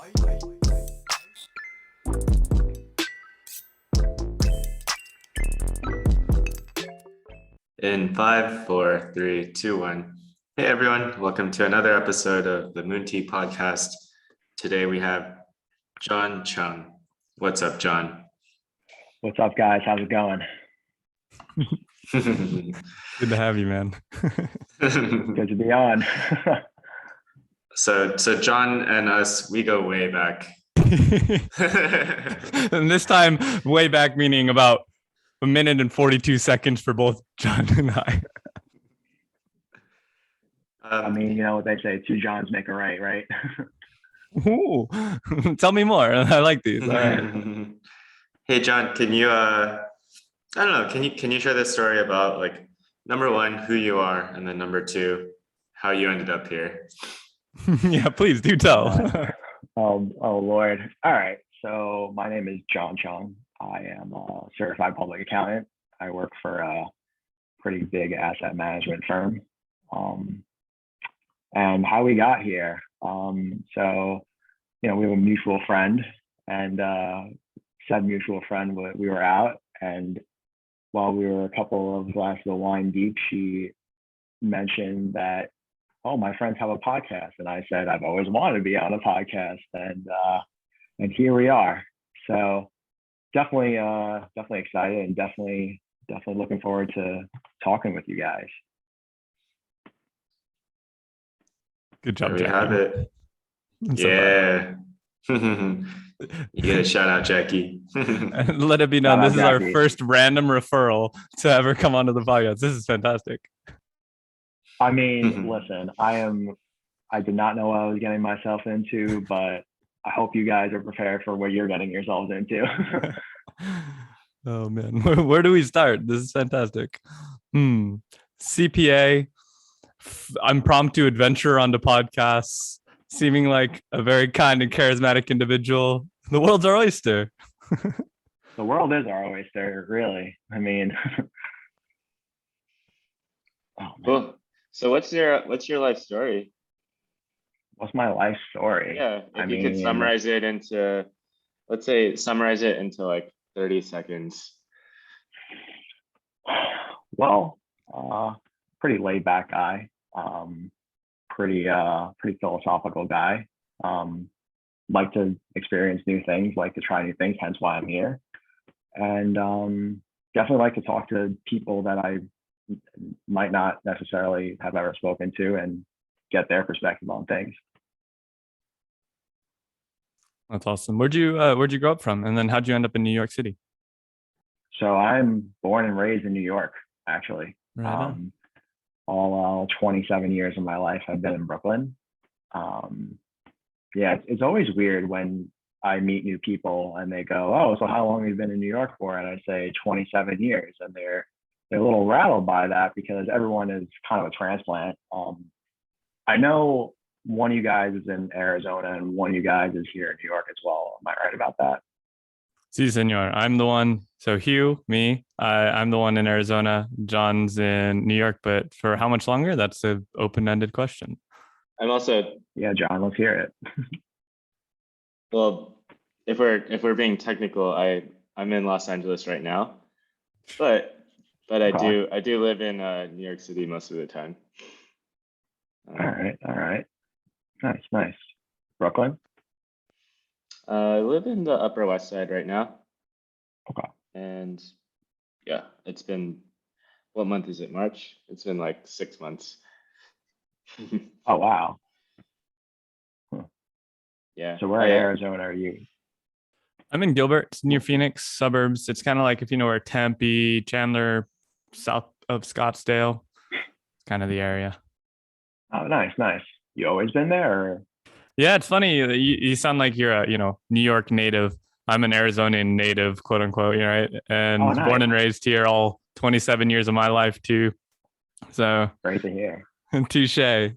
In 5, 4, 3, 2, 1. Hey everyone, welcome to another episode of the MoonTeaPodcast. Today we have John Cheung. What's up, John? What's up, guys? How's it going? Good to have you, man. Good to be on. So John and us, we go way back. And this time, way back, meaning about 1 minute and 42 seconds for both John and I. I mean, you know what they say, two Johns make a right? Ooh, tell me more. I like these. All right. Hey, John, can you, can you share this story about, like, number one, who you are, and then number two, how you ended up here? Yeah, please do tell. Oh, Lord. All right. So my name is John Cheung. I am a certified public accountant. I work for a pretty big asset management firm. And how we got here. So, we have a mutual friend, and said mutual friend, we were out, and while we were a couple of glasses of wine deep, she mentioned that, oh, my friends have a podcast. And I said, I've always wanted to be on a podcast, and here we are. So definitely excited, and definitely looking forward to talking with you guys. Good job, There we have it. Yeah. You get a shout out, Jackie. Let it be known, this is our first random referral to ever come onto the podcast. This is fantastic. I mean, listen, I did not know what I was getting myself into, but I hope you guys are prepared for what you're getting yourselves into. Oh man, where do we start? This is fantastic. CPA, impromptu adventure onto podcasts, seeming like a very kind and charismatic individual. The world's our oyster. The world is our oyster, really. I mean, Cool. So what's your life story? What's my life story? Yeah, if you could summarize it into like 30 seconds. Well, pretty laid back guy, pretty philosophical guy. Like to experience new things, like to try new things, hence why I'm here. And definitely like to talk to people that I might not necessarily have ever spoken to and get their perspective on things. That's awesome. Where'd you grow up from? And then how'd you end up in New York City? So I'm born and raised in New York, actually. Right. All 27 years of my life I've been in Brooklyn. Yeah, it's always weird when I meet new people and they go, oh, so how long have you been in New York for? And I say 27 years. And they're a little rattled by that because everyone is kind of a transplant. I know one of you guys is in Arizona and one of you guys is here in New York as well. Am I right about that? Si, senor. I'm the one. So Hugh, me, I'm the one in Arizona. John's in New York, but for how much longer? That's an open-ended question. I'm also. Yeah, John, let's hear it. Well, if we're being technical, I'm in Los Angeles right now, but okay. I do live in New York City most of the time. All right. Nice. Brooklyn? I live in the Upper West Side right now. Okay. And yeah, it's been, what month is it? March? It's been like 6 months. Oh, wow. Huh. Yeah. So where in Arizona are you? I'm in Gilbert, it's near Phoenix, suburbs. It's kind of like if you know where Tempe, Chandler, south of Scottsdale, kind of the area. Oh, nice. You always been there? Or? Yeah, it's funny. You sound like you're a New York native. I'm an Arizonian native, quote unquote, right? And nice. Born and raised here all 27 years of my life too. So great to hear. Touche.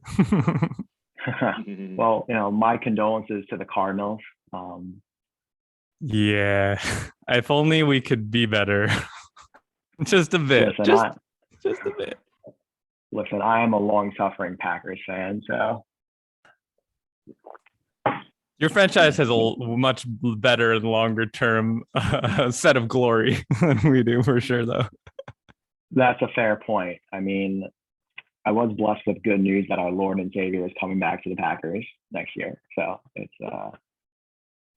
Well, my condolences to the Cardinals. Yeah, if only we could be better. Just a bit. Listen, just a bit. Listen, I am a long-suffering Packers fan, so Your franchise has a much better and longer term set of glory than we do, for sure, though. That's a fair point. I mean, I was blessed with good news that our Lord and Savior is coming back to the Packers next year. So it's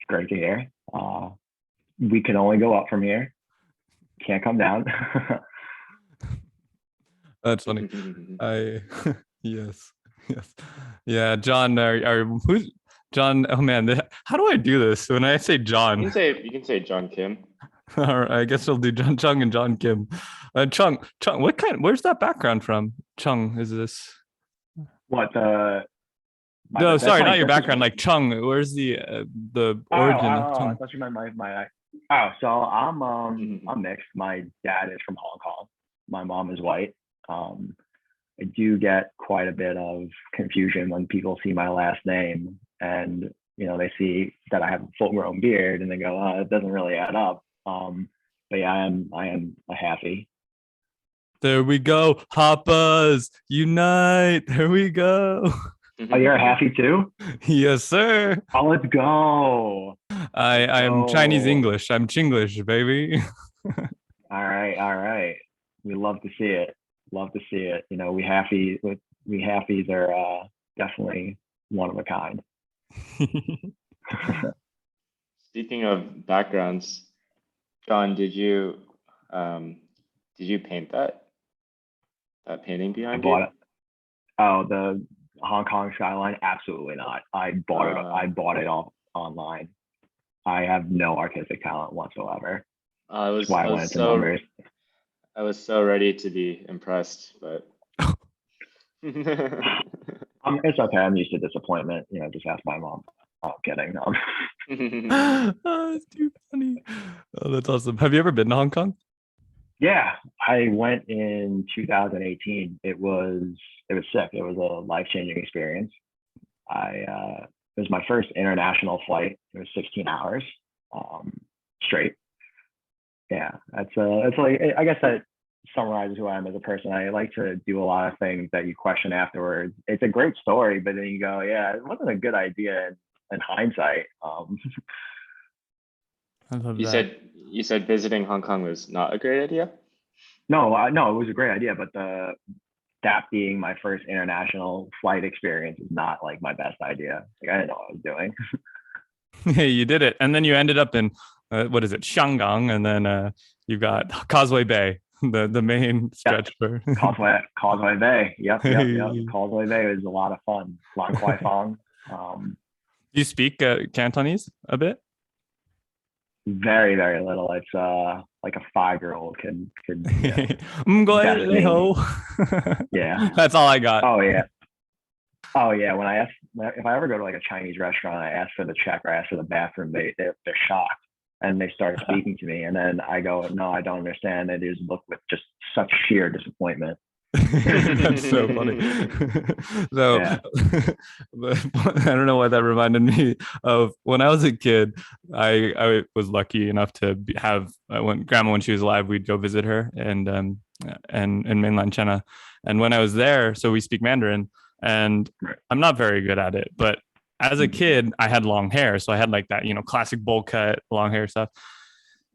great to hear. We can only go up from here. Can't come down. That's funny. Yes. Yeah, John, who's John? Oh man, how do I do this? When I say John, you can say John Kim. All right, I guess I'll do John Cheung and John Kim. Chung, where's that background from? Chung, is this? What No, sorry, not your background. Like Chung, where's the origin of Chung? I thought you meant my. Oh, so I'm mixed. My dad is from Hong Kong. My mom is white. I do get quite a bit of confusion when people see my last name and they see that I have a full-grown beard and they go, "Oh, it doesn't really add up." But yeah, I am a halfie. There we go, Hoppas unite! There we go. Oh, you're a halfie too? Yes, sir. Oh, let's go. I'm Chinese English. I'm Chinglish, baby. All right. We love to see it. We halfies are definitely one of a kind. Speaking of backgrounds, John, did you paint that painting behind you? It. Oh, the Hong Kong skyline? Absolutely not. I bought it. I bought it off online. I have no artistic talent whatsoever. I was so ready to be impressed, but it's okay. I'm used to disappointment. Just ask my mom. I'm kidding. No. Oh, that's too funny. Oh, that's awesome. Have you ever been to Hong Kong? Yeah, I went in 2018. It was sick. It was a life-changing experience. It was my first international flight. It was 16 hours straight. Yeah, it's like, I guess that summarizes who I am as a person. I like to do a lot of things that you question afterwards. It's a great story, but then you go, yeah, it wasn't a good idea in hindsight. I love you that. said visiting Hong Kong was not a great idea? No, it was a great idea, but that being my first international flight experience is not like my best idea. Like, I didn't know what I was doing. Hey, you did it, and then you ended up in what is it, Shangang, and then you got Causeway Bay, the main stretch for Causeway Bay. Yep. Causeway Bay was a lot of fun. Lan Kwai Fong. Do you speak Cantonese a bit? Very, very little. It's like a 5-year-old can. Yeah, that's all I got. Oh yeah. If I ever go to like a Chinese restaurant, I ask for the check or I ask for the bathroom, they're shocked and they start speaking to me, and then I go, "No, I don't understand." They just look with just such sheer disappointment. That's so funny. So yeah. I don't know why that reminded me of when I was a kid. I was lucky enough to have when grandma, when she was alive, we'd go visit her and in mainland China. And when I was there, so we speak Mandarin, and I'm not very good at it, but as a kid, I had long hair, so I had like that, classic bowl cut, long hair stuff.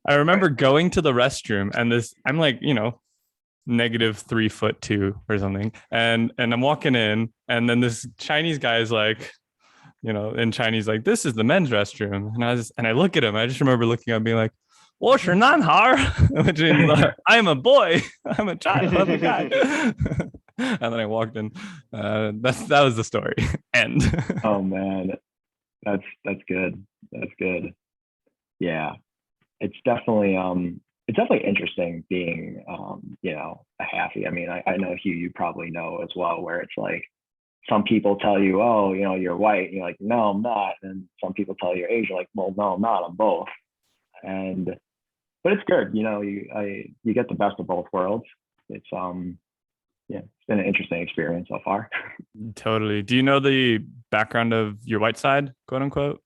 I remember going to the restroom, and I'm like, -3'2" or something, and I'm walking in, and then this Chinese guy is like, in Chinese, like, "This is the men's restroom," and I look at him. I just remember looking at him being like, "我是男孩," which means like, I'm a boy, I'm a child, I'm a guy. And then I walked in. That was the story. End. Oh man, that's good. That's good. Yeah, it's definitely interesting being a halfie. I mean, I know Hugh, you probably know as well, where it's like some people tell you, "Oh, you're white," and you're like, "No, I'm not," and some people tell you you're Asian, like, "Well, no, I'm not, I'm both." But it's good, you get the best of both worlds. It's it's been an interesting experience so far. Totally. Do you know the background of your white side, quote unquote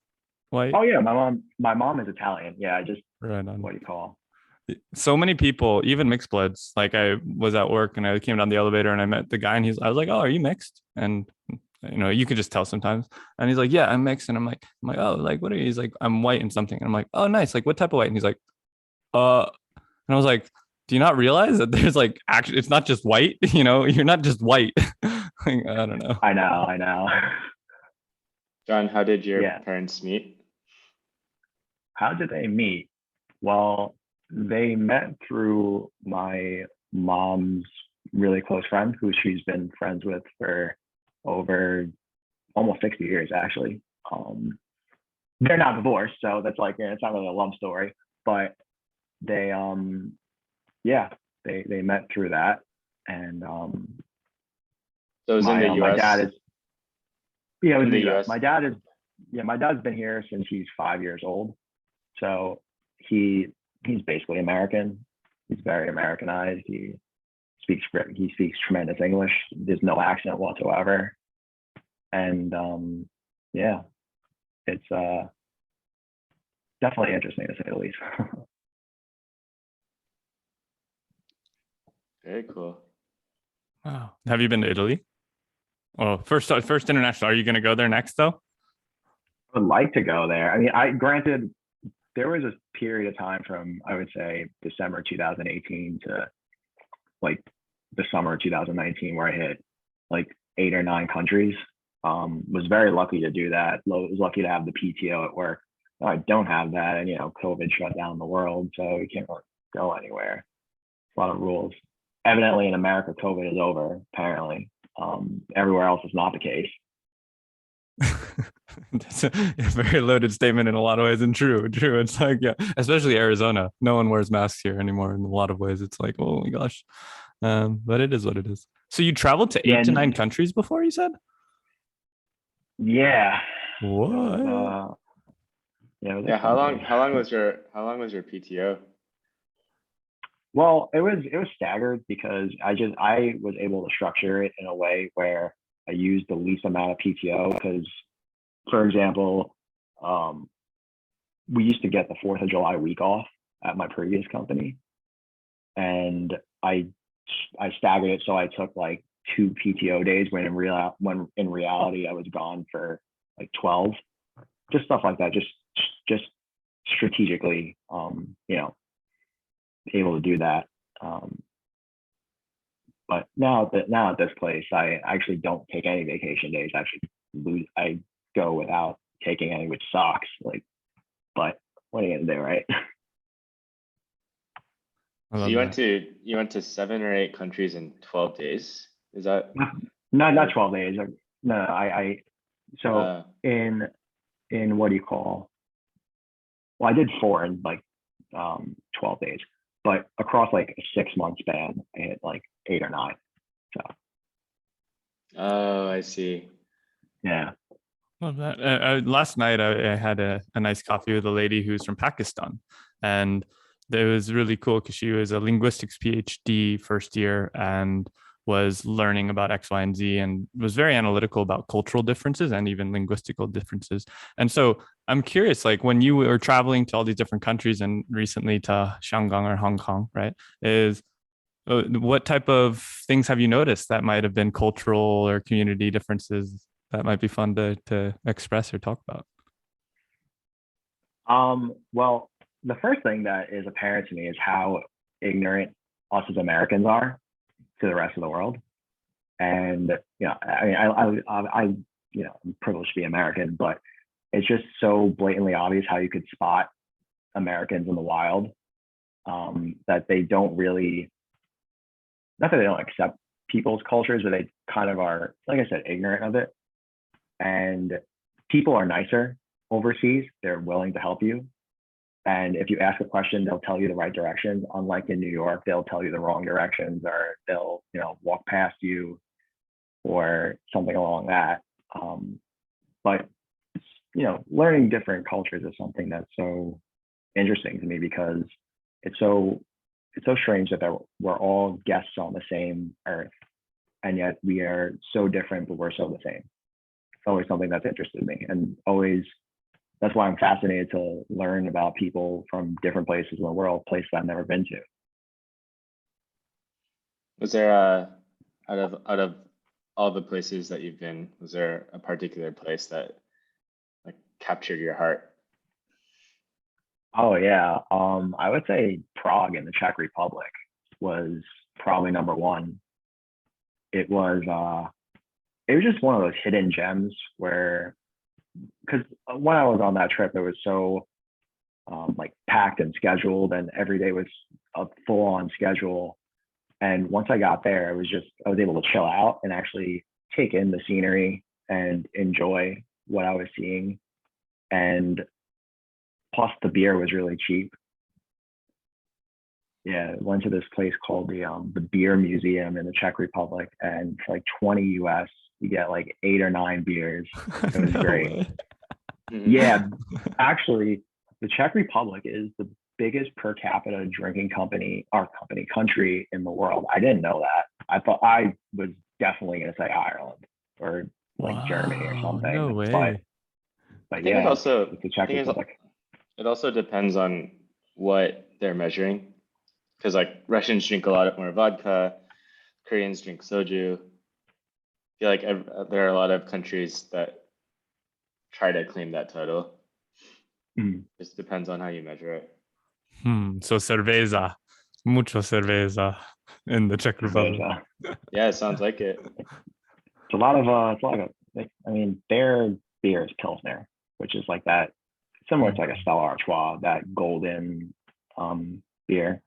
white? Oh yeah, my mom is Italian. Yeah, right on. What do you call? So many people, even mixed bloods. Like I was at work and I came down the elevator and I met the guy and I was like, "Oh, are you mixed?" And you could just tell sometimes. And he's like, yeah, I'm mixed. And I'm like, oh, like, what are you? He's like, I'm white and something. And I'm like, oh, nice. Like, what type of white? And he's like, and I was like, do you not realize that there's like, actually, it's not just white, you're not just white. Like, I don't know. I know. John, how did your Yeah. parents meet? How did they meet? Well, they met through my mom's really close friend, who she's been friends with for over almost 60 years, actually. They're not divorced, so that's like, it's not really a love story, but they, they met through that. And So it was in the US? my dad is, it was in the US. My dad's been here since he's 5 years old. So he's basically American. He's very Americanized. He speaks tremendous English. There's no accent whatsoever. And it's definitely interesting, to say the least. Very cool. Wow. Have you been to Italy? Well, first international. Are you going to go there next, though? I would like to go there. I mean, granted, there was a period of time from, I would say, December 2018 to like the summer 2019 where I hit like 8 or 9 countries. Was very lucky to do that. Was lucky to have the PTO at work. I don't have that, and COVID shut down the world, so you can't really go anywhere. A lot of rules. Evidently, in America, COVID is over. Apparently, everywhere else is not the case. That's a very loaded statement in a lot of ways, and true. It's like, yeah, especially Arizona. No one wears masks here anymore. In a lot of ways, it's like, oh my gosh. But it is what it is. So you traveled to 8 to 9 countries before, you said? Yeah. What? Yeah. How long was your PTO? Well, it was staggered because I was able to structure it in a way where I used the least amount of PTO. Because, for example, we used to get the 4th of July week off at my previous company, and I staggered it so I took like 2 PTO days when in reality I was gone for like 12. Just stuff like that. Just strategically, able to do that. But now at this place, I actually don't take any vacation days. I go without taking any, which sucks. Like, but what are you gonna do, right? So you went to 7 or 8 countries in 12 days. Is that? No, not 12 days. No, in what do you call? Well, I did 4 in like 12 days, but across like a 6-month span, I hit like 8 or 9. So. Oh, I see. Yeah. Well, last night I had a nice coffee with a lady who's from Pakistan, and it was really cool because she was a linguistics PhD first year and was learning about X, Y, and Z, and was very analytical about cultural differences and even linguistical differences. And so I'm curious, like when you were traveling to all these different countries and recently to Shanghai or Hong Kong, right, what type of things have you noticed that might have been cultural or community differences that might be fun to express or talk about? Well, the first thing that is apparent to me is how ignorant us as Americans are to the rest of the world. And I'm privileged to be American, but it's just so blatantly obvious how you could spot Americans in the wild, that they don't really, not that they don't accept people's cultures, but they kind of are, like I said, ignorant of it. And people are nicer overseas. They're willing to help you. And if you ask a question, they'll tell you the right directions. Unlike in New York, they'll tell you the wrong directions, or they'll, walk past you or something along that. But, learning different cultures is something that's so interesting to me, because it's so strange that we're all guests on the same earth, and yet we are so different, but we're so the same. It's always something that's interested me, and always, that's why I'm fascinated to learn about people from different places in the world, places I've never been to. Was there out of all the places that you've been, was there a particular place that like captured your heart? Oh yeah. I would say Prague in the Czech Republic was probably number one. It was just one of those hidden gems where, because when I was on that trip, it was so like packed and scheduled, and every day was a full on schedule. And once I got there, I was able to chill out and actually take in the scenery and enjoy what I was seeing. And plus the beer was really cheap. Yeah, went to this place called the Beer Museum in the Czech Republic, and for like 20 US, you get like 8 or 9 beers. It was No great. way. Yeah, actually, the Czech Republic is the biggest per capita drinking country in the world. I didn't know that. I thought I was definitely going to say Ireland or like Germany or Wow, something. no way. But I think yeah, it's the Czech Republic. it also depends on what they're measuring. Because like Russians drink a lot more vodka, Koreans drink soju. I feel like there are a lot of countries that try to claim that title. Just depends on how you measure it. So cerveza, mucho cerveza in the Czech Republic. Yeah, it sounds like it. It's a lot of I mean, their beer is Pilsner, which is like that, similar to like a Stella Artois, that golden beer.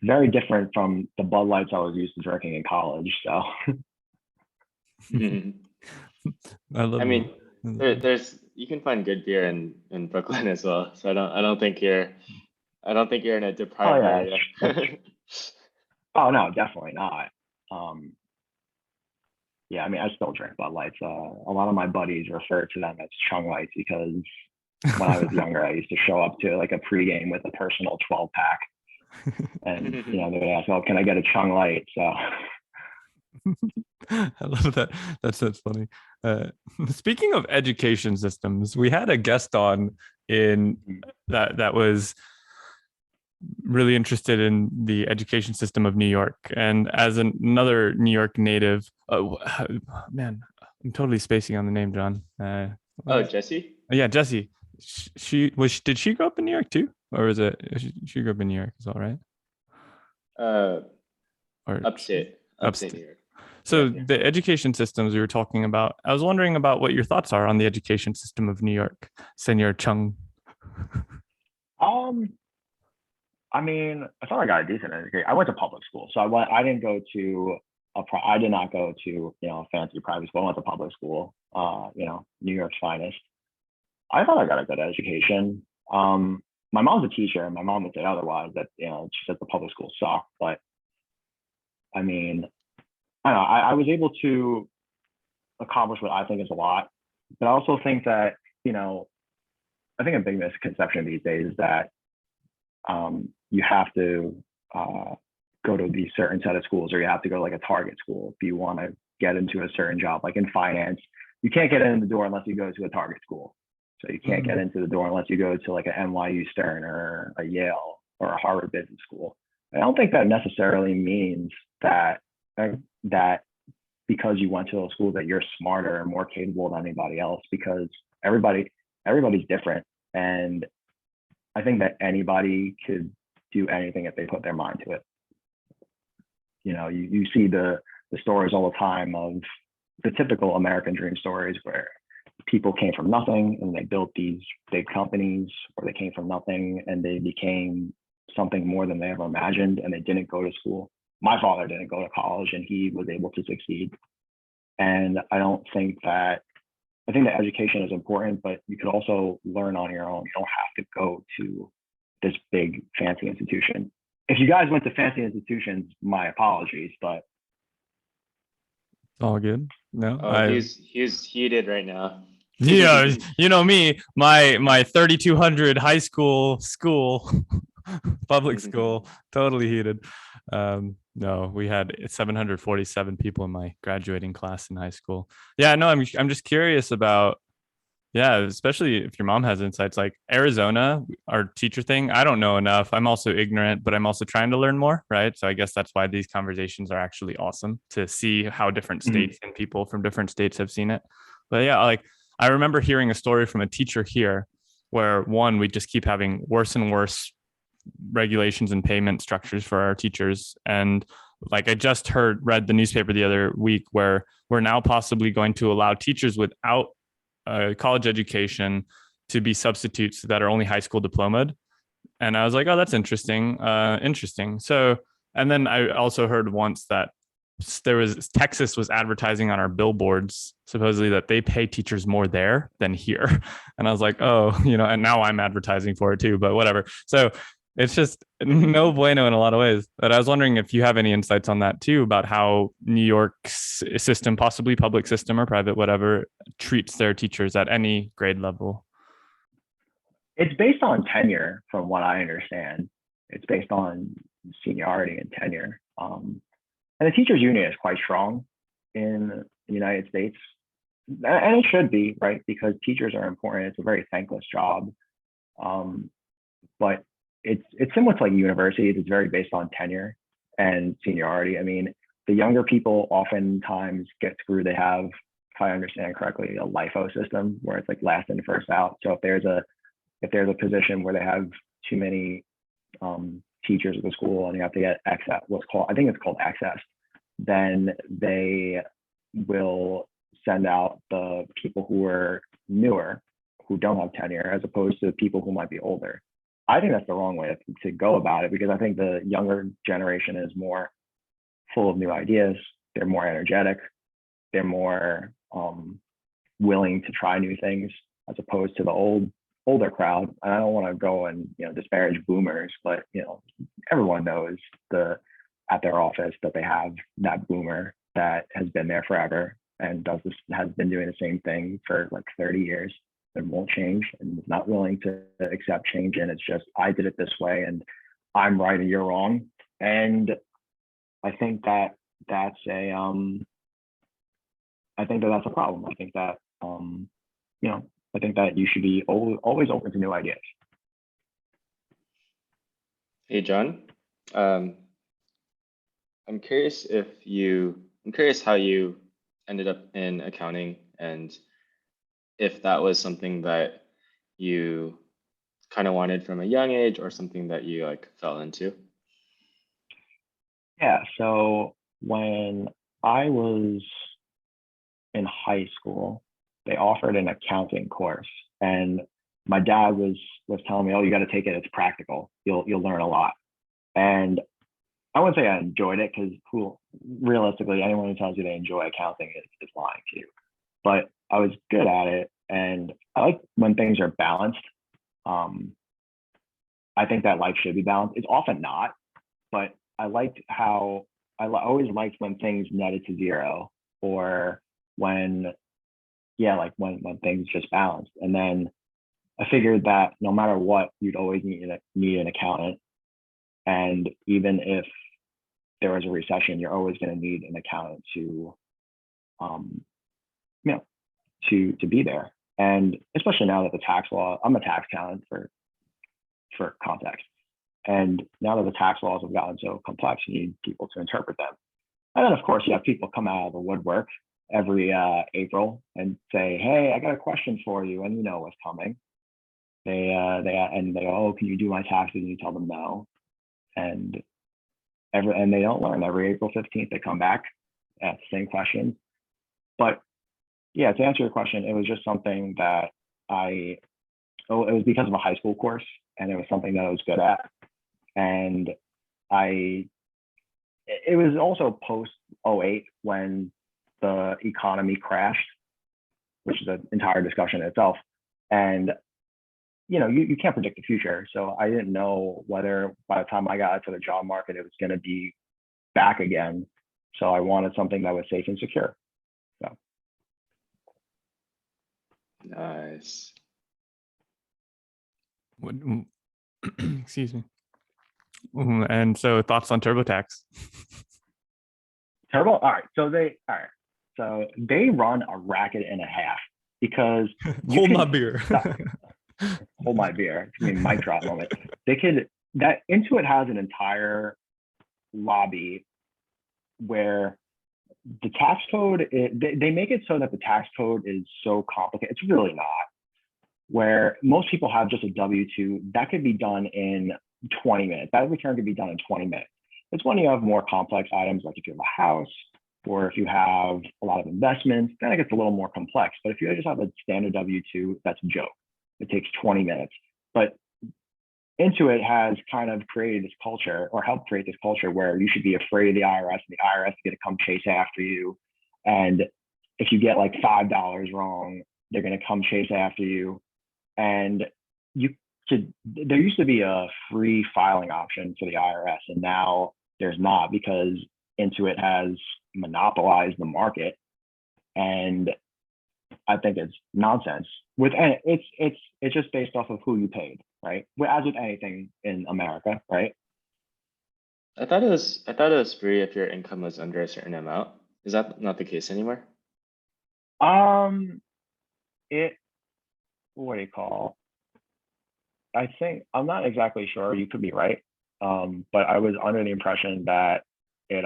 Very different from the Bud Lights I was used to drinking in college. So I mean, there's you can find good beer in Brooklyn as well. So I don't think you're in a deprived area. Oh no, definitely not. Yeah, I mean, I still drink Bud Lights. A lot of my buddies refer to them as Chung Lights because when I was younger, I used to show up to like a pregame with a personal 12-pack. And they would ask, "Oh, can I get a Chung Light?" So I love that. That's funny. Speaking of education systems, we had a guest on in that was really interested in the education system of New York. And as another New York native, man, I'm totally spacing on the name, John. Jesse? Yeah, Jesse. Did she grow up in New York too? Or is it she grew up in New York as well, right? Or upstate New York. So the education systems we were talking about, I was wondering about what your thoughts are on the education system of New York, Senor Cheung. I mean, I thought I got a decent education. I went to public school, so I didn't go to I did not go to a fancy private school. I went to public school, New York's finest. I thought I got a good education. My mom's a teacher, and my mom would say otherwise, that she said the public schools suck. But I mean, I don't know. I was able to accomplish what I think is a lot, but I also think that I think a big misconception these days is that you have to go to these certain set of schools, or you have to go to like a target school if you want to get into a certain job. Like in finance, you can't get in the door unless you go to a target school. So you can't get into the door unless you go to like a NYU Stern or a Yale or a Harvard Business School. I don't think that necessarily means that because you went to those schools that you're smarter or more capable than anybody else, because everybody's different. And I think that anybody could do anything if they put their mind to it. You see the stories all the time of the typical American dream stories where people came from nothing and they built these big companies, or they came from nothing and they became something more than they ever imagined, and they didn't go to school. My father didn't go to college and he was able to succeed. And I think that education is important, but you could also learn on your own. You don't have to go to this big fancy institution. If you guys went to fancy institutions, my apologies, but it's all good. No, he's heated right now. Yeah, me, my 3,200 high school public school, totally heated. No, we had 747 people in my graduating class in high school. Yeah, no, I'm just curious about Yeah, especially if your mom has insights like Arizona, our teacher thing. I don't know enough. I'm also ignorant, but I'm also trying to learn more, right? So I guess that's why these conversations are actually awesome, to see how different states and people from different states have seen it. But yeah, like I remember hearing a story from a teacher here where one, we just keep having worse and worse regulations and payment structures for our teachers. And like I just read the newspaper the other week where we're now possibly going to allow teachers without college education to be substitutes that are only high school diplomaed. And I was like, oh, that's interesting. Interesting. So, and then I also heard once that Texas was advertising on our billboards, supposedly that they pay teachers more there than here. And I was like, oh, and now I'm advertising for it too, but whatever. So it's just no bueno in a lot of ways. But I was wondering if you have any insights on that too, about how New York's system, possibly public system or private, whatever, treats their teachers at any grade level. It's based on tenure, from what I understand. It's based on seniority and tenure. And the teachers union is quite strong in the United States. And it should be, right? Because teachers are important. It's a very thankless job. But it's similar to like universities. It's very based on tenure and seniority. I mean, the younger people oftentimes get screwed. They have, if I understand correctly, a LIFO system where it's like last in, first out. So if there's a position where they have too many teachers at the school and you have to get access, I think it's called access, then they will send out the people who are newer, who don't have tenure, as opposed to people who might be older. I think that's the wrong way to go about it, because I think the younger generation is more full of new ideas. They're more energetic. They're more willing to try new things, as opposed to the older crowd. And I don't want to go and disparage boomers, but everyone knows at their office that they have that boomer that has been there forever and has been doing the same thing for like 30 years and won't change and is not willing to accept change. And it's just, I did it this way and I'm right and you're wrong. And I think that that's a problem. I think that I think that you should be always open to new ideas. Hey, John. I'm curious how you ended up in accounting, and if that was something that you kind of wanted from a young age or something that you like fell into. Yeah. So when I was in high school, they offered an accounting course, and my dad was telling me, "Oh, you got to take it. It's practical. You'll learn a lot." And I wouldn't say I enjoyed it, because realistically, anyone who tells you they enjoy accounting is lying to you. But I was good at it, and I like when things are balanced. I think that life should be balanced. It's often not, but I always liked when things netted to zero, or when things just balanced. And then I figured that no matter what, you'd always need an accountant. And even if there was a recession, you're always going to need an accountant to be there. And especially now that the tax law, I'm a tax accountant for context. And now that the tax laws have gotten so complex, you need people to interpret them. And then of course you have people come out of the woodwork every April and say, "Hey, I got a question for you," and you know what's coming. They go, "Oh, can you do my taxes?" And you tell them no, and they don't learn. Every April 15th they come back, ask the same questions. But yeah, to answer your question, it was just something that it was because of a high school course, and it was something that I was good at. And it was also post 2008 when the economy crashed, which is an entire discussion in itself. And you can't predict the future. So I didn't know whether by the time I got to the job market, it was going to be back again. So I wanted something that was safe and secure. So. Nice. Excuse me. And so thoughts on TurboTax? All right. So they run a racket and a half, because hold my beer. Hold my beer. I mean, mic drop moment. Intuit has an entire lobby where the tax code, they make it so that the tax code is so complicated. It's really not. Where most people have just a W-2, that could be done in 20 minutes. That return could be done in 20 minutes. It's when you have more complex items, like if you have a house or if you have a lot of investments, then it gets a little more complex. But if you just have a standard W-2, that's a joke. It takes 20 minutes. But Intuit has kind of created this culture, or helped create this culture, where you should be afraid of the IRS, and the IRS is going to come chase after you. And if you get like $5 wrong, they're going to come chase after you. And there used to be a free filing option for the IRS, and now there's not, because Intuit has monopolized the market. And I think it's nonsense. It's just based off of who you paid, right? As with anything in America, right? I thought it was free if your income was under a certain amount. Is that not the case anymore? What do you call? I think, I'm not exactly sure. You could be right. But I was under the impression that they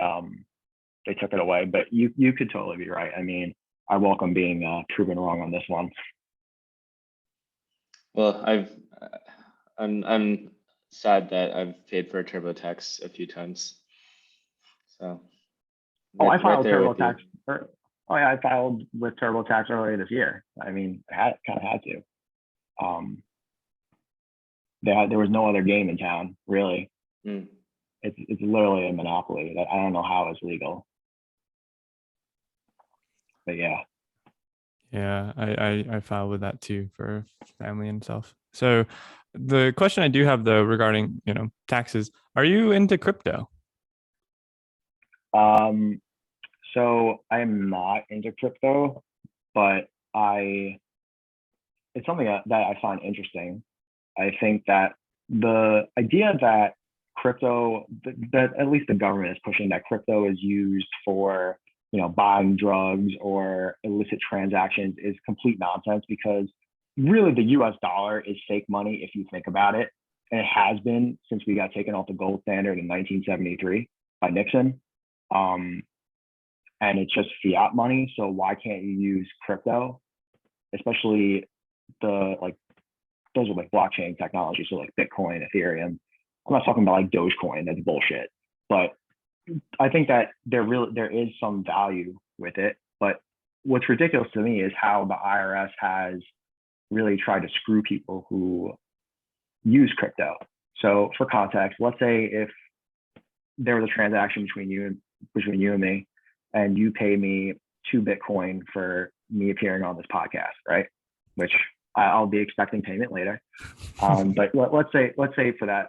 took it away. But you could totally be right. I mean, I welcome being proven wrong on this one. Well, I'm sad that I've paid for TurboTax a few times. So. I filed TurboTax. I filed with TurboTax earlier this year. I mean, I kind of had to. There was no other game in town, really. It's literally a monopoly. I don't know how it's legal. But yeah. Yeah, I filed with that too for family and stuff. So the question I do have though regarding, taxes, are you into crypto? So I'm not into crypto, but it's something that I find interesting. I think that the idea that that at least the government is pushing, that crypto is used for, buying drugs or illicit transactions, is complete nonsense, because really the US dollar is fake money if you think about it. And it has been since we got taken off the gold standard in 1973 by Nixon. And it's just fiat money. So why can't you use crypto? Especially those are like blockchain technology. So like Bitcoin, Ethereum. I'm not talking about like Dogecoin, that's bullshit. But I think that there is some value with it. But what's ridiculous to me is how the IRS has really tried to screw people who use crypto. So for context, let's say if there was a transaction between you and me, and you pay me 2 Bitcoin for me appearing on this podcast, right? Which I'll be expecting payment later. But let's say for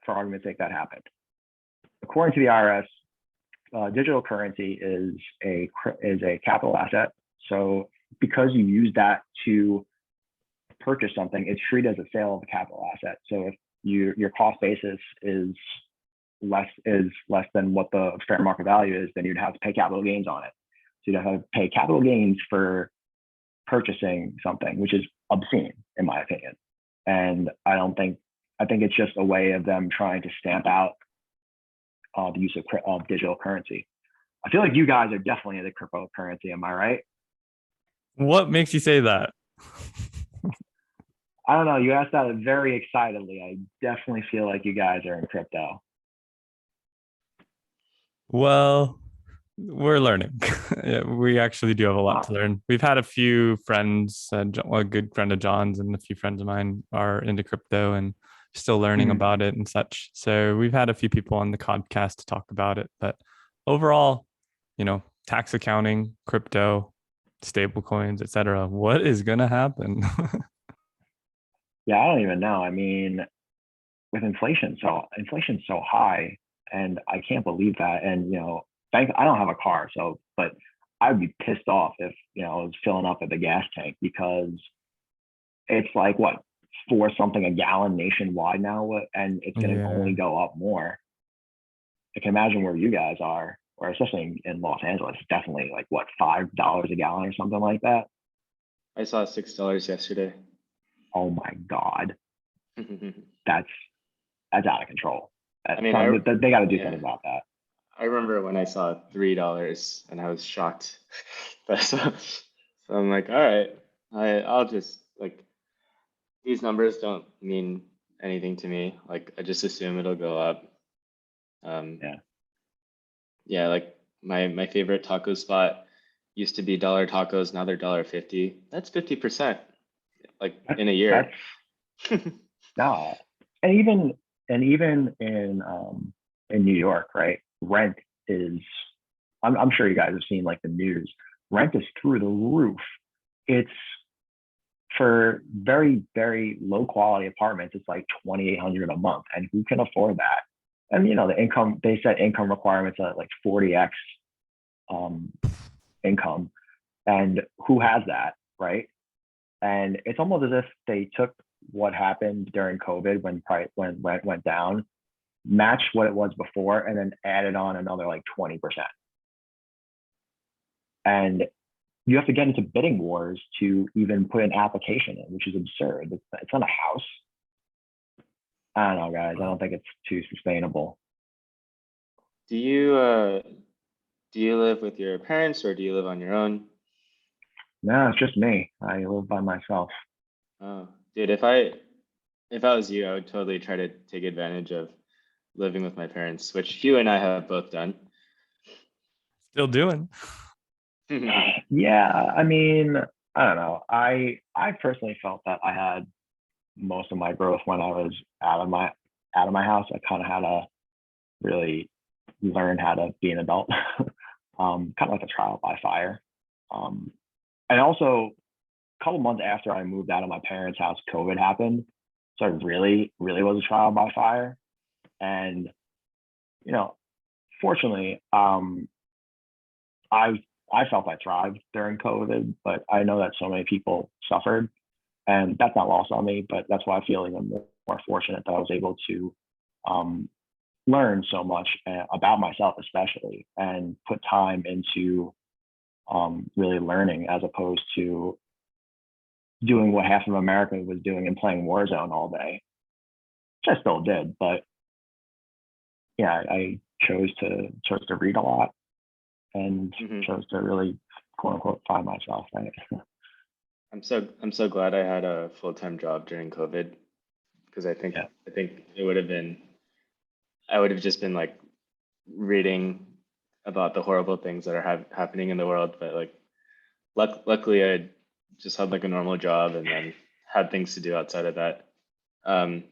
argument's sake, that happened. According to the IRS, digital currency is a capital asset. So because you use that to purchase something, it's treated as a sale of a capital asset. So if your cost basis is less than what the fair market value is, then you'd have to pay capital gains on it. So you'd have to pay capital gains for purchasing something, which is obscene in my opinion. And I think it's just a way of them trying to stamp out the use of digital currency. I feel like you guys are definitely into cryptocurrency. Am I right? What makes you say that? I don't know. You asked that very excitedly. I definitely feel like you guys are in crypto. Well, we're learning. Yeah, we actually do have a lot to learn. We've had a few friends, a good friend of John's and a few friends of mine are into crypto and still learning about it and such. So we've had a few people on the podcast to talk about it. But overall, tax accounting, crypto, stable coins, etc. What is going to happen? Yeah, I don't even know. I mean, with inflation's so high, and I can't believe that. And I don't have a car, but I'd be pissed off if I was filling up at the gas tank, because it's like what, $4 something a gallon nationwide now, and it's going to only go up more. I can imagine where you guys are, or especially in Los Angeles, definitely like what, $5 a gallon or something like that. I saw $6 yesterday. Oh my God, that's out of control. I mean, They got to do yeah. something about that. I remember when I saw $3 and I was shocked. So I'm like, all right, I'll just like, these numbers don't mean anything to me. Like, I just assume it'll go up. Yeah. Yeah, like my favorite taco spot used to be dollar tacos, now they're $1.50. That's 50%, like in a year. No, and even in New York, right? Rent is, I'm sure you guys have seen like the news. Rent is through the roof. It's for very, very low quality apartments. It's like $2,800 a month, and who can afford that? And the income, they set income requirements at like 40x income, and who has that, right? And it's almost as if they took what happened during COVID when rent went down, matched what it was before, and then added on another like 20%. And you have to get into bidding wars to even put an application in, which is absurd. It's not a house. I don't know, guys. I don't think it's too sustainable. Do you live with your parents or do you live on your own? No, it's just me. I live by myself. Oh, dude, if I was you, I would totally try to take advantage of living with my parents, which Hugh and I have both done. Still doing. Yeah, I mean, I don't know. I personally felt that I had most of my growth when I was out of my house. I kind of had to really learn how to be an adult, kind of like a trial by fire. And also, a couple months after I moved out of my parents' house, COVID happened. So it really, really was a trial by fire. And, fortunately, I felt I thrived during COVID, but I know that so many people suffered, and that's not lost on me. But that's why I feel even more fortunate that I was able to learn so much about myself, especially, and put time into really learning, as opposed to doing what half of America was doing and playing Warzone all day, which I still did. But yeah, I chose to read a lot and chose to really, quote unquote, find myself. Right? I'm so glad I had a full-time job during COVID, because I think it would have been, I would have just been like reading about the horrible things that are happening in the world. But like, luckily I just had like a normal job and then had things to do outside of that.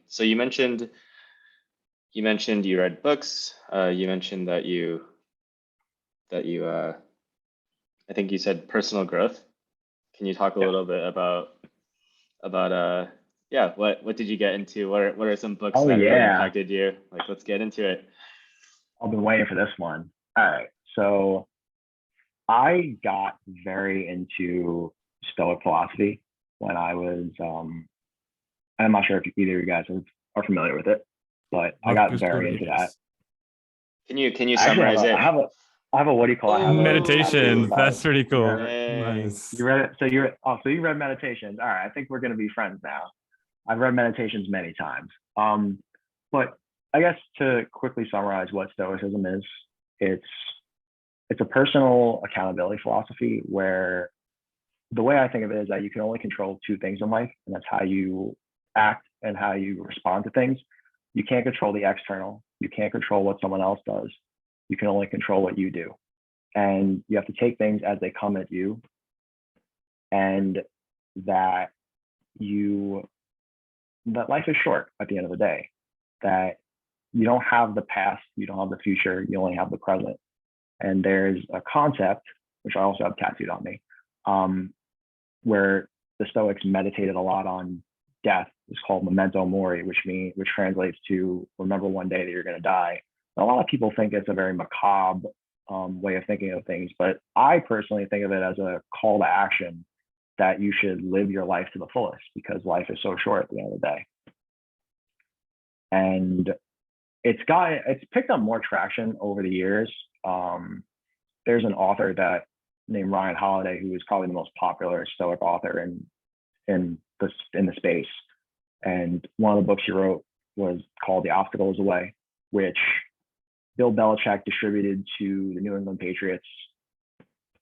So you mentioned you read books. You mentioned that you I think you said personal growth. Can you talk a little bit about what did you get into? What are some books that impacted you? Like, let's get into it. I've been waiting for this one. All right. So I got very into Stoic philosophy when I was, I'm not sure if either of you guys are familiar with it, but I got very into that. Can you summarize it? I have a, what do you call it? Meditations. That's pretty cool. Nice. You read it? So you read Meditations. All right. I think we're going to be friends now. I've read Meditations many times. But I guess to quickly summarize what Stoicism is, it's a personal accountability philosophy where the way I think of it is that you can only control two things in life, and that's how you act and how you respond to things. You can't control the external. You can't control what someone else does. You can only control what you do. And you have to take things as they come at you, and that life is short at the end of the day, that you don't have the past, you don't have the future, you only have the present. And there's a concept, which I also have tattooed on me, where the Stoics meditated a lot on death. It's called memento mori, which translates to remember one day that you're going to die. And a lot of people think it's a very macabre way of thinking of things, but I personally think of it as a call to action that you should live your life to the fullest, because life is so short at the end of the day. And it's picked up more traction over the years. There's an author that named Ryan Holiday, who is probably the most popular Stoic author in the space. And one of the books he wrote was called The Obstacle Is the Way, which Bill Belichick distributed to the New England Patriots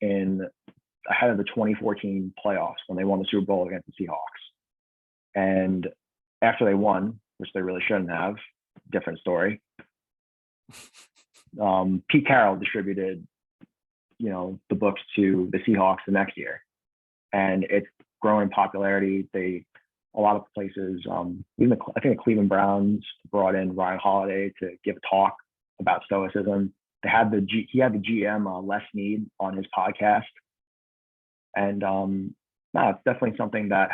ahead of the 2014 playoffs when they won the Super Bowl against the Seahawks. And after they won, which they really shouldn't have, different story. Pete Carroll distributed, the books to the Seahawks the next year, and it's growing popularity. A lot of places, even I think the Cleveland Browns brought in Ryan Holiday to give a talk about Stoicism. He had the GM Les Need on his podcast, and it's definitely something that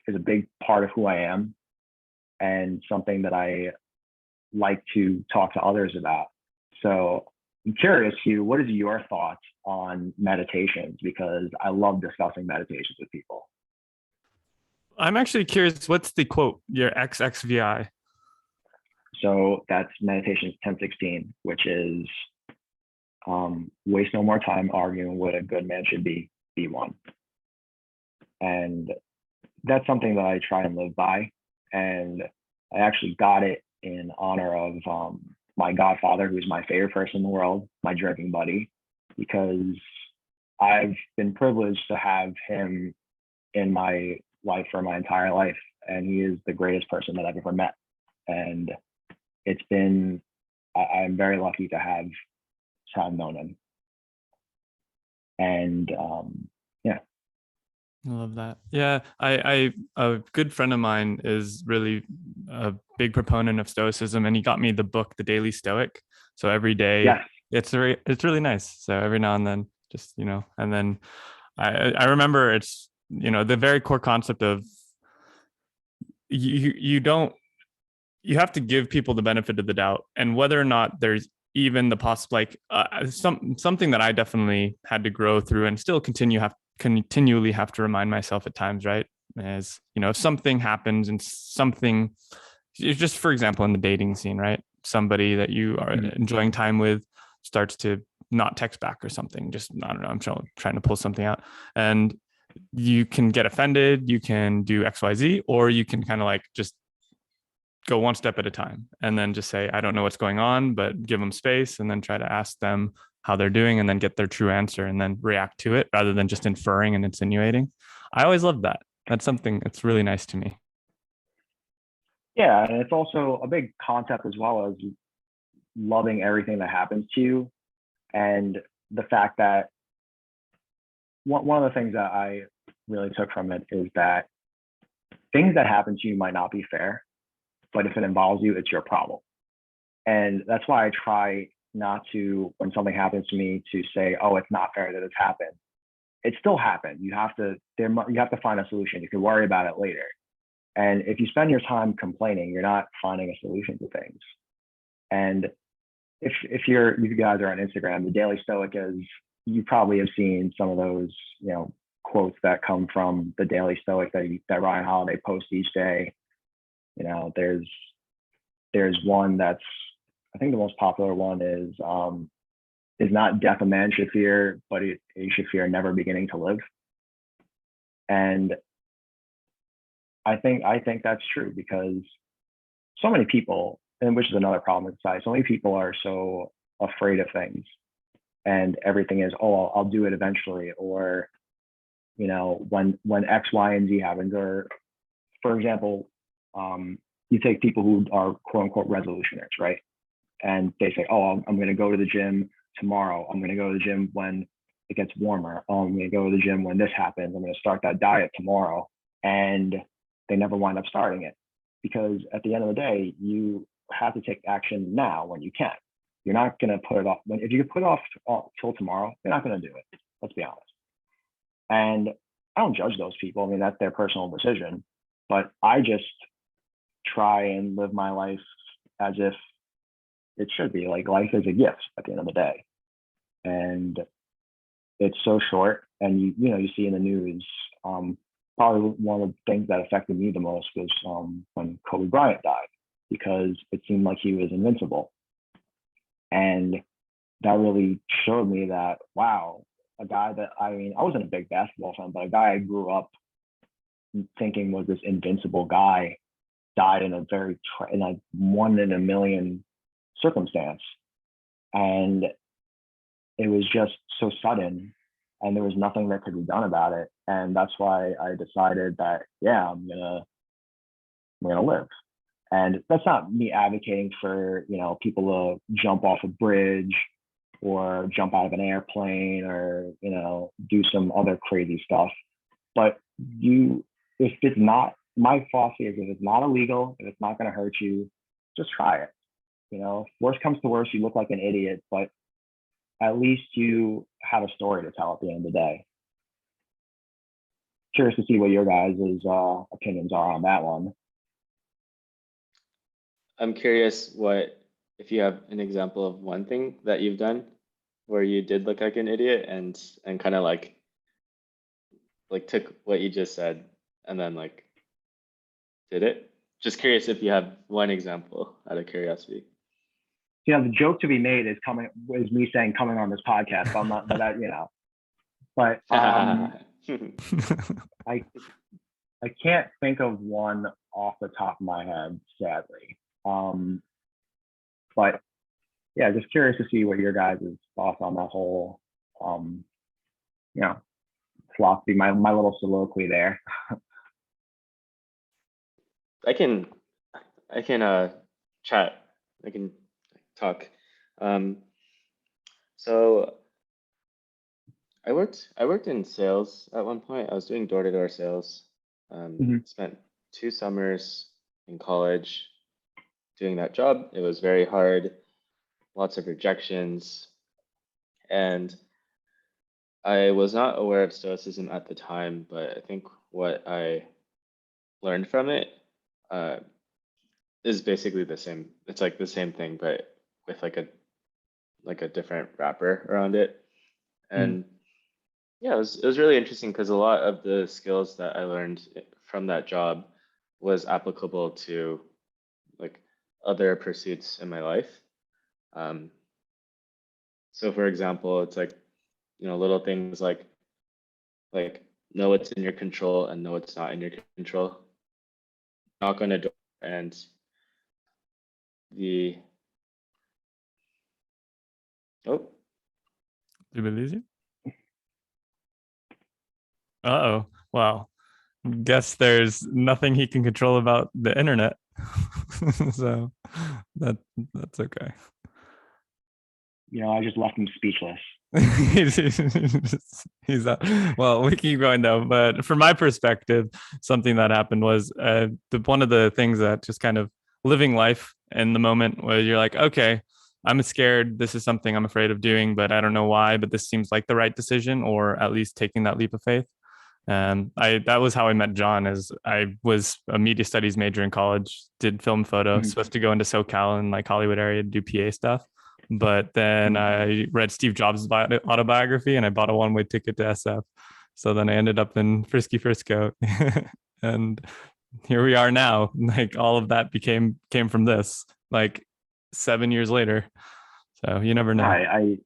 is a big part of who I am, and something that I like to talk to others about. So I'm curious, Hugh, what is your thoughts on meditations? Because I love discussing meditations with people. I'm actually curious, what's the quote, your XXVI? So that's Meditations 10:16, which is waste no more time arguing what a good man should be one. And that's something that I try and live by. And I actually got it in honor of my godfather, who's my favorite person in the world, my drinking buddy, because I've been privileged to have him in my life for my entire life. And he is the greatest person that I've ever met. And I'm very lucky to have known him. And yeah. I love that. Yeah, I a good friend of mine is really a big proponent of Stoicism, and he got me the book, The Daily Stoic. So every day, yes. it's really nice. So every now and then, just and then I remember it's the very core concept of you have to give people the benefit of the doubt, and whether or not there's even the possible something that I definitely had to grow through and still continually have to remind myself at times, right? As if something happens and something, just for example, in the dating scene, right? Somebody that you are enjoying time with starts to not text back or something. Just, I don't know, I'm trying to pull something out, and you can get offended, you can do XYZ, or you can kind of like just go one step at a time and then just say, I don't know what's going on, but give them space, and then try to ask them how they're doing, and then get their true answer, and then react to it rather than just inferring and insinuating. I always love that. That's something that's really nice to me. Yeah, and it's also a big concept as well as loving everything that happens to you, and the fact that one of the things that I really took from it is that things that happen to you might not be fair, but if it involves you, it's your problem. And that's why I try not to, when something happens to me, to say, oh, it's not fair that it's happened. It still happened. You have to find a solution. You can worry about it later. And if you spend your time complaining, you're not finding a solution to things. And if you guys are on Instagram, the Daily Stoic you probably have seen some of those, quotes that come from the Daily Stoic that Ryan Holiday posts each day. There's one that's, I think the most popular one is not death a man should fear, but he should fear never beginning to live. And I think that's true, because so many people, and which is another problem in society, so many people are so afraid of things, and everything is, oh, I'll do it eventually, or when X, Y, and Z happens. Or for example, you take people who are quote unquote resolutionaries, right? And they say, oh, I'm going to go to the gym tomorrow. I'm going to go to the gym when it gets warmer. Oh, I'm going to go to the gym when this happens. I'm going to start that diet tomorrow. And they never wind up starting it, because at the end of the day, you have to take action now when you can. You're not going to put it off. If you put it off till tomorrow, you're not going to do it. Let's be honest. And I don't judge those people. I mean, that's their personal decision. But I just try and live my life as if it should be. Like, life is a gift at the end of the day. And it's so short. And you see in the news, probably one of the things that affected me the most was when Kobe Bryant died, because it seemed like he was invincible. And that really showed me that, wow, a guy that, I mean, I wasn't a big basketball fan, but a guy I grew up thinking was this invincible guy died in a very, in a 1 in a million circumstance. And it was just so sudden, and there was nothing that could be done about it. And that's why I decided that, yeah, I'm gonna live. And that's not me advocating for, people to jump off a bridge or jump out of an airplane or, do some other crazy stuff. But if it's not, my philosophy is, if it's not illegal, if it's not going to hurt you, just try it. Worst comes to worst, you look like an idiot, but at least you have a story to tell at the end of the day. Curious to see what your guys' opinions are on that one. I'm curious if you have an example of one thing that you've done where you did look like an idiot and kind of like took what you just said and then did it. Just curious if you have one example out of curiosity. The joke to be made is me saying coming on this podcast. So I'm not, but I can't think of one off the top of my head, sadly. But yeah, just curious to see what your guys' thoughts on that whole, philosophy, my little soliloquy there. I can chat. I can talk. So I worked in sales at one point. I was doing door-to-door sales. Spent 2 summers in college doing that job. It was very hard, lots of rejections, and I was not aware of Stoicism at the time, but I think what I learned from it is basically the same. It's like the same thing, but with like a different wrapper around it. And yeah, it was really interesting because a lot of the skills that I learned from that job was applicable to other pursuits in my life. So for example, it's little things like know what's in your control and know what's not in your control. Knock on a door and did we lose you? Uh-oh. Wow. Guess there's nothing he can control about the internet. So that's okay. I just left him speechless. He's well, we keep going though, but from my perspective, something that happened was one of the things that just kind of living life in the moment where you're like, okay, I'm scared, this is something I'm afraid of doing, but I don't know why, but this seems like the right decision, or at least taking that leap of faith. That was how I met John. As I was a media studies major in college, did film photo, supposed to go into SoCal and Hollywood area to do PA stuff. But then I read Steve Jobs' autobiography and I bought a one-way ticket to SF. So then I ended up in Frisky Frisco, and here we are now. All of that came from this 7 years later. So you never know. I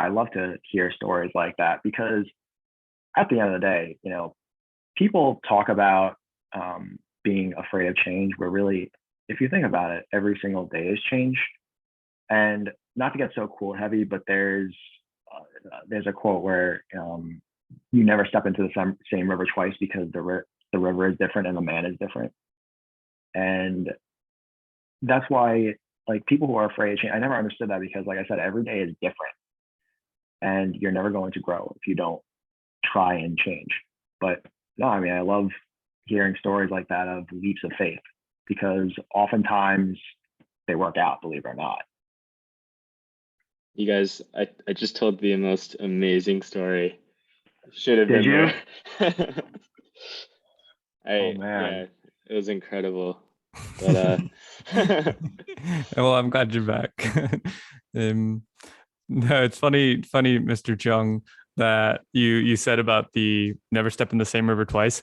love to hear stories like that, because at the end of the day, people talk about being afraid of change, where really, if you think about it, every single day is change. And not to get so cool heavy, but there's a quote where you never step into the same river twice, because the river is different and the man is different. And that's why people who are afraid of change, I never understood that, because like I said, every day is different and you're never going to grow if you don't try and change. But no, I love hearing stories like that of leaps of faith, because oftentimes they work out, believe it or not. You guys, I just told the most amazing story. Should have been you? There. Oh man. Yeah, it was incredible. But well, I'm glad you're back. No, it's funny, Mr. Cheung, that you said about the never step in the same river twice.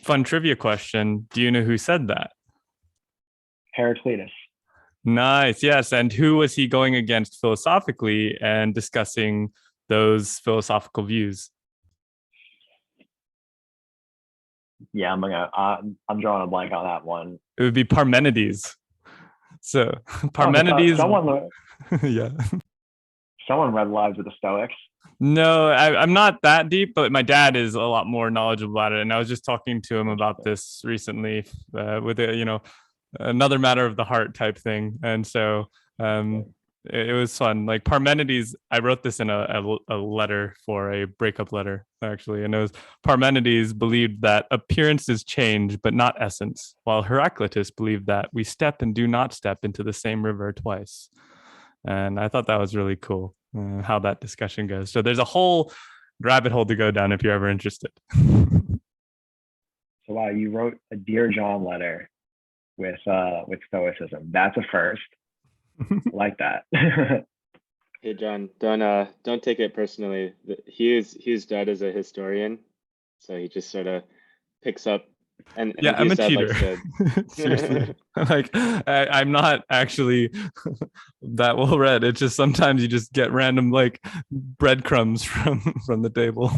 Fun trivia question. Do you know who said that? Heraclitus. Nice. Yes. And who was he going against philosophically and discussing those philosophical views? Yeah, I'm drawing a blank on that one. It would be Parmenides. So Parmenides, yeah. Someone read Lives of the Stoics. No, I'm not that deep, but my dad is a lot more knowledgeable about it, and I was just talking to him about this recently with another matter of the heart type thing, and so it was fun. Like Parmenides, I wrote this in a letter for a breakup letter actually, and it was Parmenides believed that appearances change but not essence, while Heraclitus believed that we step and do not step into the same river twice. And I thought that was really cool how that discussion goes. So there's a whole rabbit hole to go down if you're ever interested. So wow, you wrote a Dear John letter with Stoicism. That's a first. I like that. Hey John, don't take it personally. Hugh's dad is a historian, so he just sort of picks up. And yeah, I'm a cheater. Seriously, like I'm not actually that well read. It's just sometimes you just get random like breadcrumbs from the table.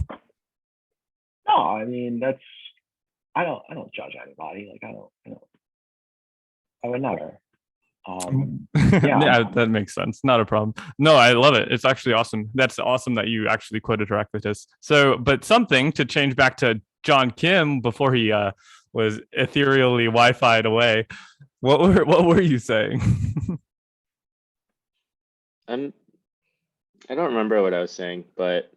No, I mean I don't judge anybody. Like I would never. Yeah, that makes sense. Not a problem. No, I love it. It's actually awesome. That's awesome that you actually quoted Heraclitus. So, but something to change back to John Kim before he was ethereally Wi-Fi'd away. What were you saying? I don't remember what I was saying, but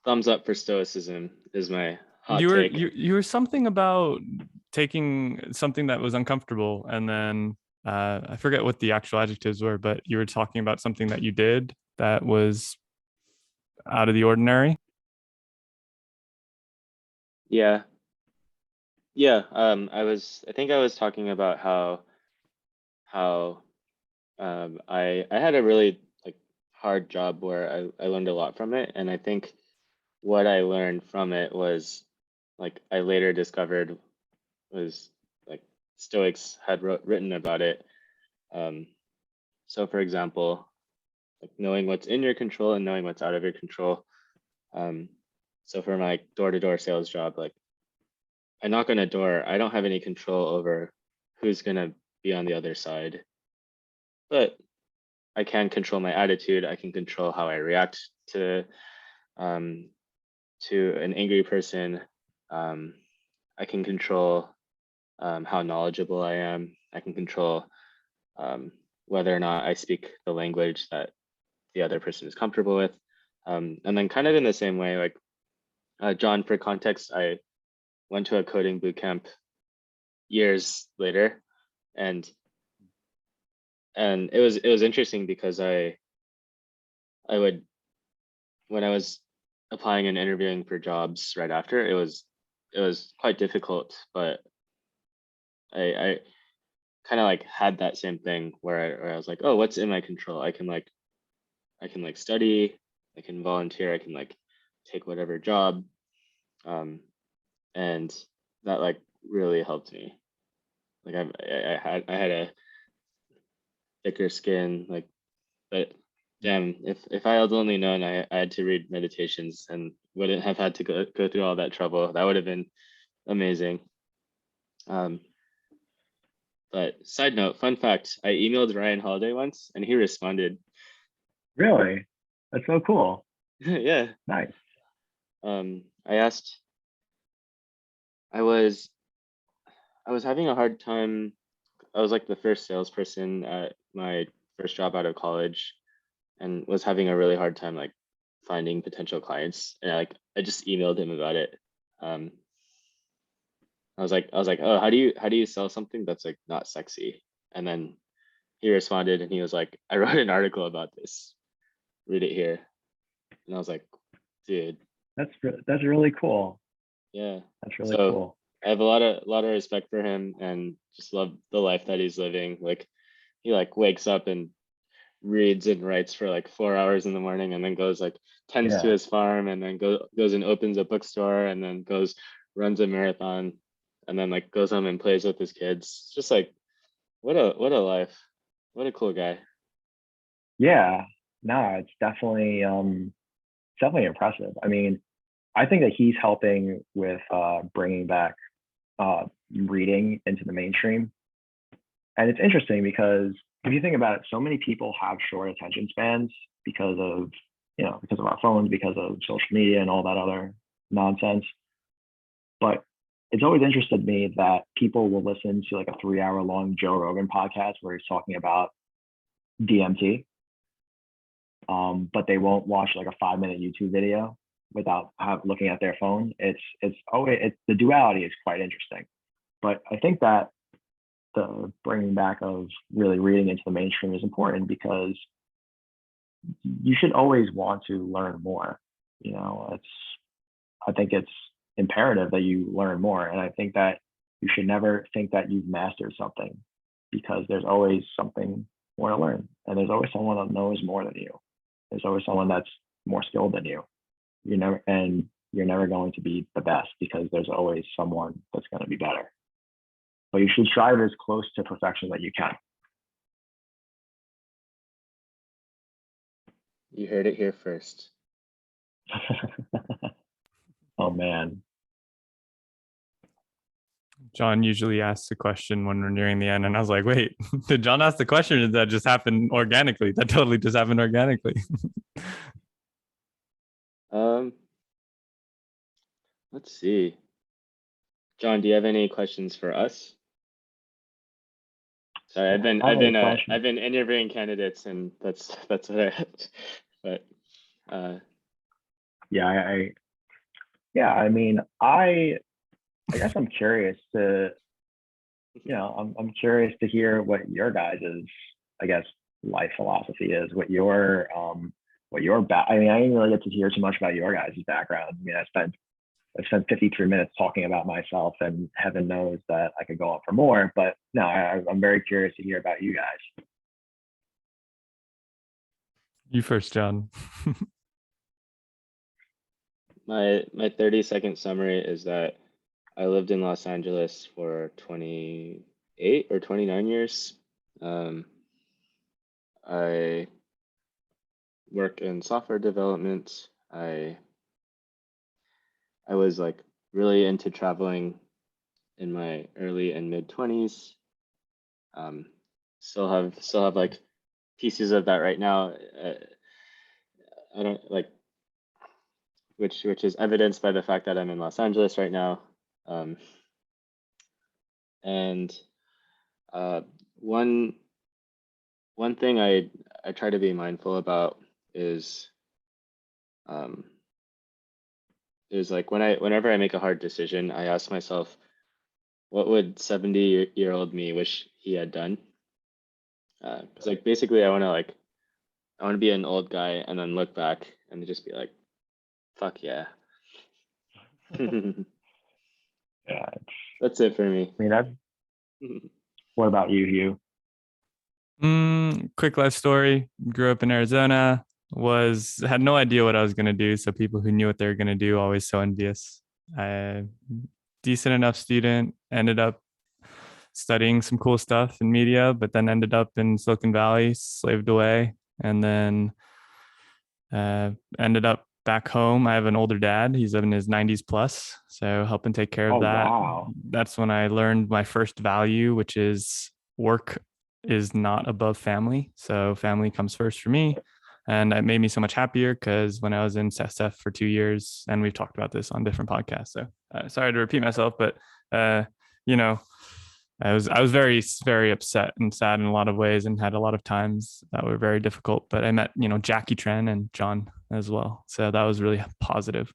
thumbs up for Stoicism is my hot take. You were something about taking something that was uncomfortable, and then I forget what the actual adjectives were, but you were talking about something that you did that was out of the ordinary. Yeah. I think I was talking about how I had a really like hard job where I learned a lot from it, and I think what I learned from it was like I later discovered was like Stoics had written about it. So for example, like knowing what's in your control and knowing what's out of your control. So for my door-to-door sales job, like I knock on a door, I don't have any control over who's gonna be on the other side, but I can control my attitude. I can control how I react to an angry person. I can control how knowledgeable I am. I can control whether or not I speak the language that the other person is comfortable with. And then kind of in the same way, like John, for context, I went to a coding bootcamp years later, and it was interesting because I would, when I was applying and interviewing for jobs right after, it was quite difficult, but I kind of like had that same thing where I was like, oh, what's in my control? I can study, I can volunteer, I can like take whatever job, and that like really helped me. Like I had a thicker skin, like, but damn, if I had only known I had to read meditations and wouldn't have had to go through all that trouble, that would have been amazing. But side note, fun fact, I emailed Ryan Holiday once and he responded. Really? That's so cool. Yeah. Nice. I asked, I was having a hard time. I was like the first salesperson at my first job out of college and was having a really hard time like finding potential clients. And I just emailed him about it. I was like, oh, how do you sell something that's like not sexy? And then he responded and he was like, I wrote an article about this. Read it here. And I was like, dude. That's really cool. Yeah. That's really cool. I have a lot of respect for him and just love the life that he's living. Like he like wakes up and reads and writes for like 4 hours in the morning and then goes like tends to his farm and then goes and opens a bookstore and then runs a marathon and then like goes home and plays with his kids. Just like what a life. What a cool guy. Yeah. no, it's definitely impressive. I mean, I think that he's helping with bringing back reading into the mainstream. And it's interesting because if you think about it, so many people have short attention spans because of our phones, because of social media and all that other nonsense. But it's always interested me that people will listen to like a 3-hour long Joe Rogan podcast where he's talking about DMT, but they won't watch like a 5-minute YouTube video without looking at their phone. The duality is quite interesting. But I think that the bringing back of really reading into the mainstream is important because you should always want to learn more. I think it's imperative that you learn more. And I think that you should never think that you've mastered something, because there's always something more to learn. And there's always someone that knows more than you. There's always someone that's more skilled than you. You're never going to be the best, because there's always someone that's going to be better. But you should strive as close to perfection that you can. You heard it here first. Oh man. John usually asks a question when we're nearing the end, and I was like, wait, did John ask the question, or did that just happen organically? That totally just happened organically. Let's see. John, do you have any questions for us? Sorry, I've been interviewing candidates, and that's what I had. But I mean, I guess I'm curious to, I'm curious to hear what your guys' life philosophy is, I mean, I didn't really get to hear too much about your guys' background. I mean, I spent 53 minutes talking about myself, and heaven knows that I could go on for more, but no, I'm very curious to hear about you guys. You first, John. my 30-second summary is that I lived in Los Angeles for 28 or 29 years. I work in software development. I was like really into traveling in my early and mid 20s. Still have like pieces of that right now. I don't like, which is evidenced by the fact that I'm in Los Angeles right now. And one thing I try to be mindful about is like whenever I make a hard decision, I ask myself, what would 70-year-old me wish he had done? Because like basically I want to be an old guy and then look back and just be like, fuck yeah. Yeah, that's it for me. I mean, what about you, Hugh? Quick life story. Grew up in Arizona. Had no idea what I was going to do. So people who knew what they were going to do, always so envious. Decent enough student, ended up studying some cool stuff in media, but then ended up in Silicon Valley, slaved away, and then ended up back home. I have an older dad. He's in his 90s plus, so helping take care of that. Wow. That's when I learned my first value, which is work is not above family. So family comes first for me. And it made me so much happier because when I was in SF for 2 years, and we've talked about this on different podcasts, so sorry to repeat myself, but I was very, very upset and sad in a lot of ways, and had a lot of times that were very difficult. But I met, Jackie Tran and John as well, so that was really positive.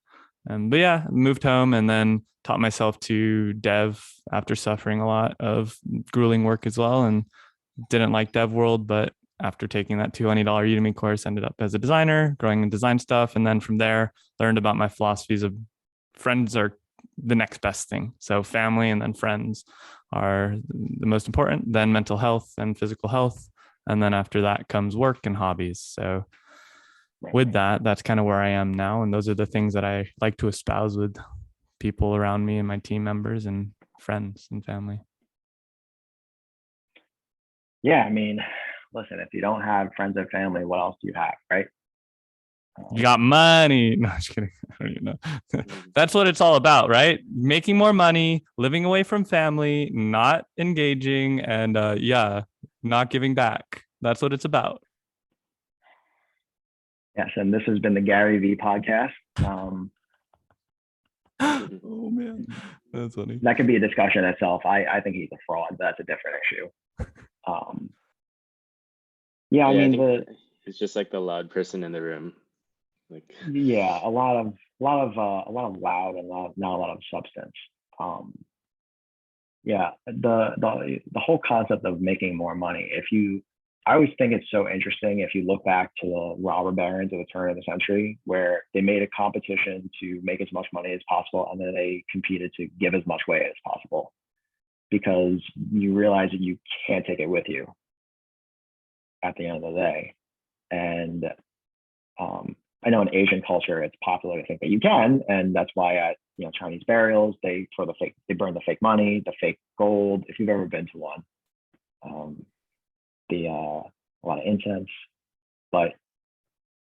But yeah, moved home and then taught myself to dev after suffering a lot of grueling work as well, and didn't like dev world, but after taking that $200 Udemy course, ended up as a designer, growing in design stuff. And then from there, learned about my philosophies of friends are the next best thing. So family and then friends are the most important, then mental health and physical health. And then after that comes work and hobbies. So with that, that's kind of where I am now. And those are the things that I like to espouse with people around me and my team members and friends and family. Yeah, I mean, listen, if you don't have friends and family, what else do you have, right? You got money. No, just kidding. I don't even know. That's what it's all about, right? Making more money, living away from family, not engaging, and not giving back. That's what it's about. Yes, and this has been the Gary V podcast. Oh man, that's funny. That could be a discussion itself. I think he's a fraud. That's a different issue. I mean, it's just like the loud person in the room. Like a lot of loud and not a lot of substance. The whole concept of making more money. I always think it's so interesting if you look back to the robber barons at the turn of the century, where they made a competition to make as much money as possible, and then they competed to give as much away as possible, because you realize that you can't take it with you at the end of the day. And I know in Asian culture it's popular to think that you can, and that's why at Chinese burials they burn the fake money, the fake gold. If you've ever been to one, a lot of incense, but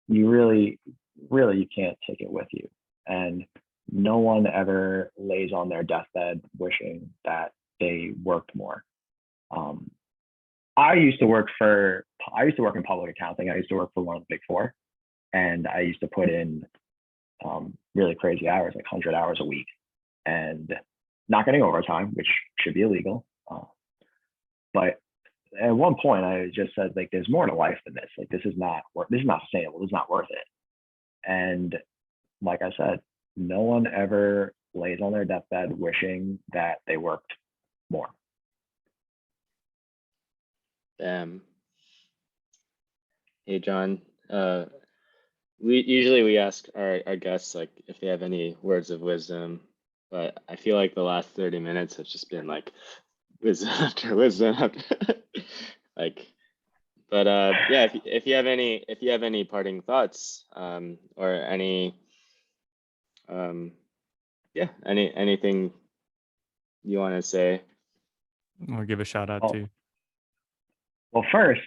you really you can't take it with you. And no one ever lays on their deathbed wishing that they worked more. I used to work in public accounting. I used to work for one of the big four, and I used to put in really crazy hours, like 100 hours a week, and not getting overtime, which should be illegal. But at one point, I just said, like, there's more to life than this. Like, this is not sustainable. This is not worth it. And like I said, no one ever lays on their deathbed wishing that they worked more. Hey, John. We ask our guests like if they have any words of wisdom, but I feel like the last 30 minutes has just been like wisdom after wisdom after like. But if you have any parting thoughts, or anything you want to say, I'll give a shout out to. Well, first,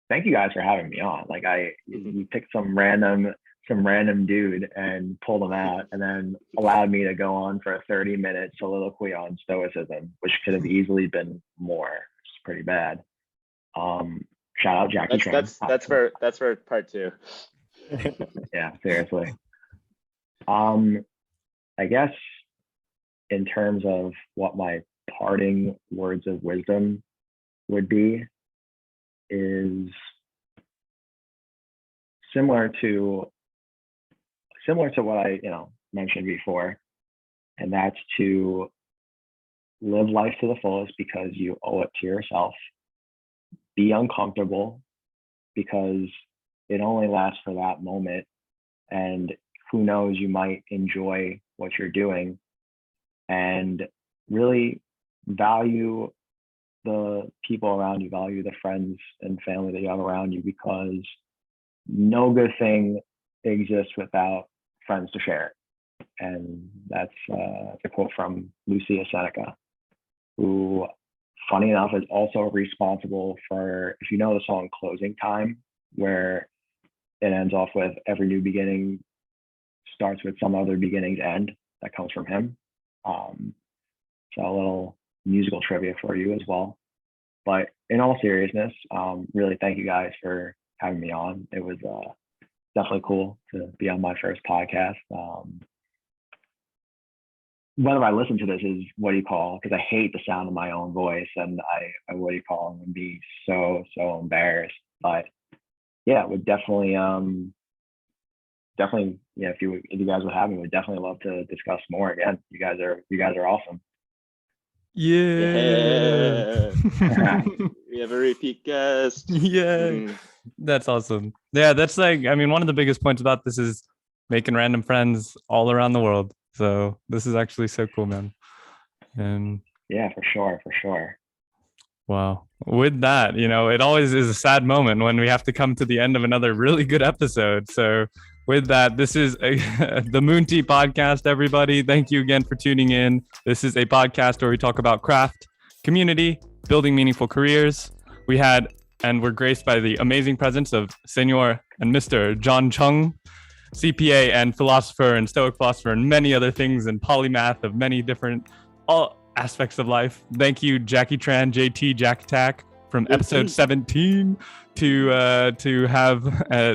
thank you guys for having me on. Like, you picked some random dude and pulled him out, and then allowed me to go on for a 30-minute soliloquy on Stoicism, which could have easily been more. It's pretty bad. Shout out Jackie Tran. That's for part 2. Yeah, seriously. I guess in terms of what my parting words of wisdom would be, is similar to what I mentioned before, and that's to live life to the fullest because you owe it to yourself. Be uncomfortable because it only lasts for that moment, and who knows, you might enjoy what you're doing, and really value the people around you, value the friends and family that you have around you, because no good thing exists without friends to share it. And that's a quote from Lucia Seneca, who, funny enough, is also responsible for, if you know the song Closing Time, where it ends off with every new beginning starts with some other beginning's end. That comes from him. So a little musical trivia for you as well. But in all seriousness, really thank you guys for having me on. It was definitely cool to be on my first podcast. Whether I listen to this is because I hate the sound of my own voice, and I and be so embarrassed. But yeah, would definitely if you guys would have me, would definitely love to discuss more again. You guys are awesome. Yeah. We have a repeat guest. Yeah. That's awesome. Yeah, that's one of the biggest points about this is making random friends all around the world. So this is actually so cool, man. And yeah, for sure. Wow. With that, it always is a sad moment when we have to come to the end of another really good episode. So with that, this is the MoonTeaPodcast, everybody. Thank you again for tuning in. This is a podcast where we talk about craft, community, building meaningful careers. We had and we're graced by the amazing presence of Senor and Mr. John Cheung, CPA and philosopher and Stoic philosopher and many other things and polymath of many different all aspects of life. Thank you, Jackie Tran, JT, Jack Attack from episode 17 to have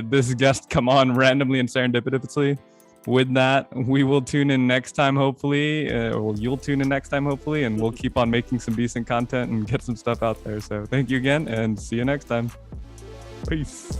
this guest come on randomly and serendipitously. With that, we will tune in next time, hopefully, or you'll tune in next time, hopefully, and we'll keep on making some decent content and get some stuff out there. So thank you again and see you next time. Peace.